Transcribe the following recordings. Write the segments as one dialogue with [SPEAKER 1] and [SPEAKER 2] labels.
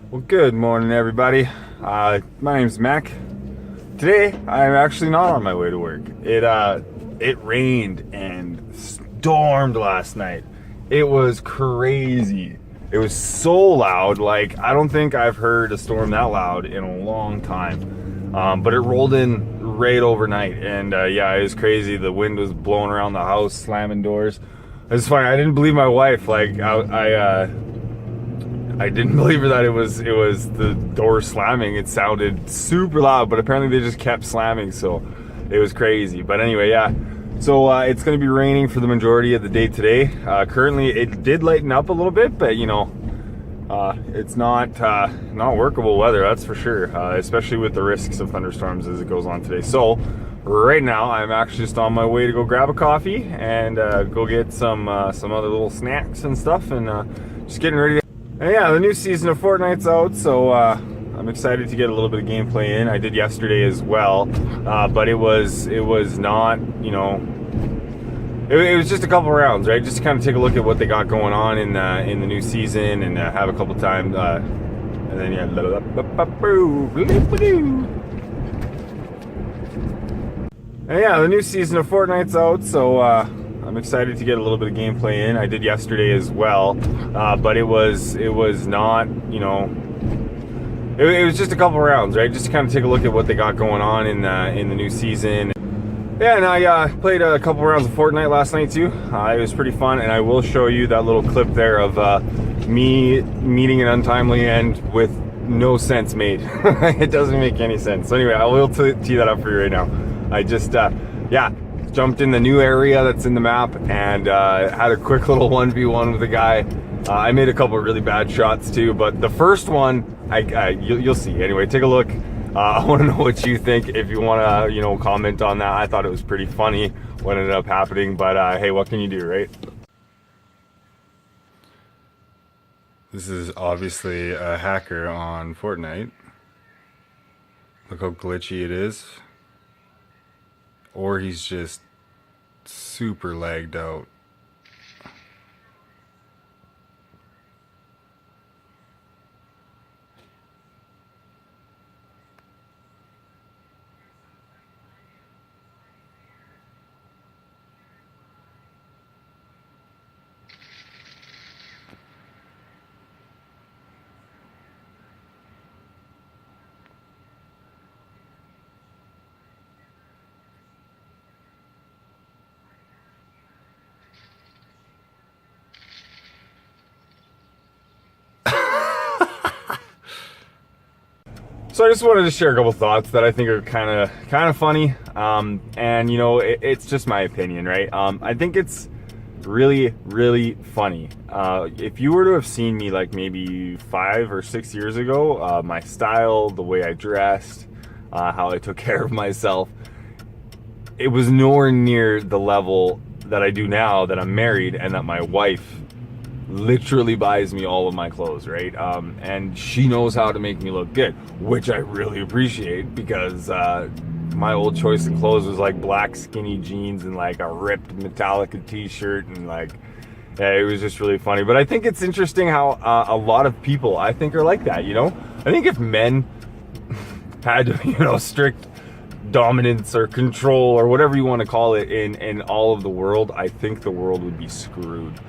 [SPEAKER 1] Well, good morning, everybody. My name's Mac. Today, I'm actually not on my way to work. It rained and stormed last night. It was crazy. It was so loud. Like, I don't think I've heard a storm that loud in a long time. But it rolled in right overnight, and yeah, it was crazy. The wind was blowing around the house, slamming doors. It's funny. I didn't believe my wife. Like, I didn't believe her that it was the door slamming. It sounded super loud, but apparently they just kept slamming, so it was crazy. But anyway, yeah. So it's going to be raining for the majority of the day today. Currently, it did lighten up a little bit, but you know, it's not workable weather, that's for sure. Especially with the risks of thunderstorms as it goes on today. So right now, I'm actually just on my way to go grab a coffee and go get some other little snacks and stuff, and just getting ready. And yeah, the new season of Fortnite's out, so I'm excited to get a little bit of gameplay in. I did yesterday as well, but it was not, you know, it was just a couple rounds, right? Just to kind of take a look at what they got going on in the new season and have a couple times, and then yeah, and yeah, the new season of Fortnite's out, so I'm excited to get a little bit of gameplay in. I did yesterday as well, but it was not, you know, it was just a couple rounds, right? Just to kind of take a look at what they got going on in the new season. Yeah, and I played a couple rounds of Fortnite last night too. It was pretty fun, and I will show you that little clip there of me meeting an untimely end with no sense made. It doesn't make any sense. So anyway, I will tee that up for you right now. I just, yeah, jumped in the new area that's in the map and had a quick little 1v1 with a guy. I made a couple of really bad shots too, but the first one, you'll see. Anyway, take a look. I want to know what you think. If you want to, you know, comment on that. I thought it was pretty funny what ended up happening, but hey, what can you do, right? This is obviously a hacker on Fortnite. Look how glitchy it is. Or he's just super lagged out. So I just wanted to share a couple thoughts that I think are kind of funny, and you know, it's just my opinion, right? I think it's really funny. If you were to have seen me like maybe 5 or 6 years ago, my style, the way I dressed, how I took care of myself, it was nowhere near the level that I do now that I'm married and that my wife literally buys me all of my clothes, right? And she knows how to make me look good, which I really appreciate, because my old choice of clothes was like black skinny jeans and like a ripped Metallica t-shirt, and like, yeah, it was just really funny. But I think it's interesting how a lot of people, I think, are like that, you know? I think if men had, you know, strict dominance or control or whatever you want to call it in all of the world, I think the world would be screwed.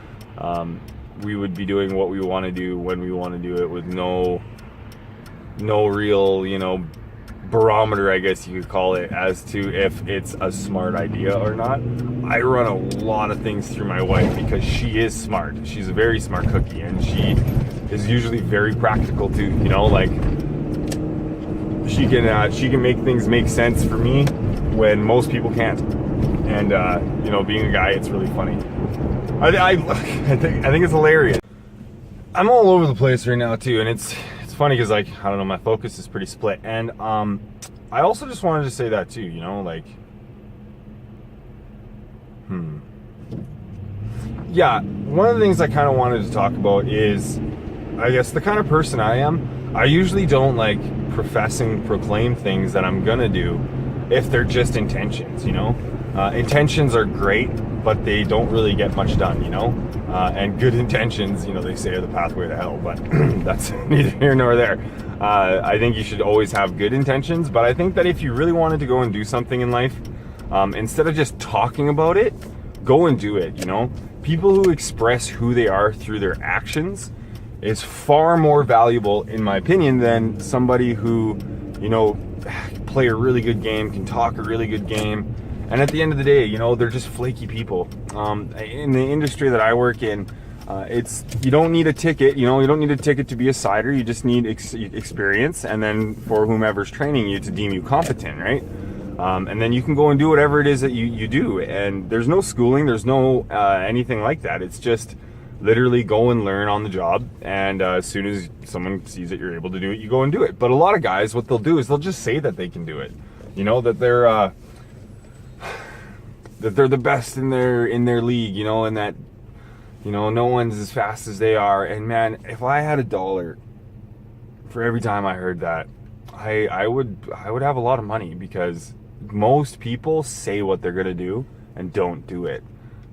[SPEAKER 1] We would be doing what we want to do when we want to do it, with no real, you know, barometer, I guess you could call it, as to if it's a smart idea or not. I run a lot of things through my wife because she is smart. She's a very smart cookie, and she is usually very practical too, you know, like she can make things make sense for me when most people can't. And you know, being a guy, it's really funny. I think it's hilarious. I'm all over the place right now too, and it's funny because, like, I don't know, my focus is pretty split. And I also just wanted to say that too, you know, like, yeah, one of the things I kind of wanted to talk about is, I guess, the kind of person I am. I usually don't like profess and proclaim things that I'm gonna do if they're just intentions, you know. Intentions are great, but they don't really get much done, you know. And good intentions, you know, they say are the pathway to hell, but that's neither here nor there. I think you should always have good intentions, but I think that if you really wanted to go and do something in life, instead of just talking about it, go and do it, you know? People who express who they are through their actions is far more valuable, in my opinion, than somebody who, you know, play a really good game, can talk a really good game, and at the end of the day, you know, they're just flaky people. In the industry that I work in, you don't need a ticket, you know, you don't need a ticket to be a sider, you just need experience, and then for whomever's training you to deem you competent, right? And then you can go and do whatever it is that you do, and there's no schooling, there's no anything like that. It's just literally go and learn on the job, and as soon as someone sees that you're able to do it, you go and do it. But a lot of guys, what they'll do is they'll just say that they can do it, you know, that they're the best in their league, you know, and that, you know, no one's as fast as they are. And man, if I had $1 for every time I heard that, I would have a lot of money, because most people say what they're gonna do and don't do it.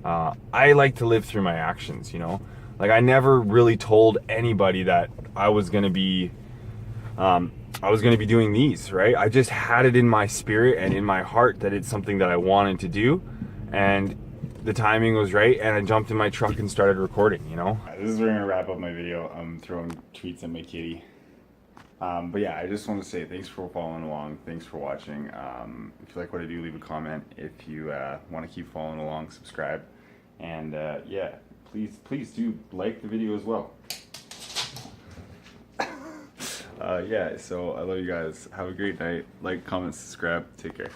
[SPEAKER 1] I like to live through my actions, you know, like I never really told anybody that I was gonna be doing these, right? I just had it in my spirit and in my heart that it's something that I wanted to do, and the timing was right, and I jumped in my truck and started recording, you know? This is where I'm gonna wrap up my video. I'm throwing treats at my kitty. But yeah, I just want to say thanks for following along. Thanks for watching. If you like what I do, leave a comment. If you want to keep following along, subscribe. And yeah, please do like the video as well. Yeah, so I love you guys. Have a great night. Like, comment, subscribe. Take care.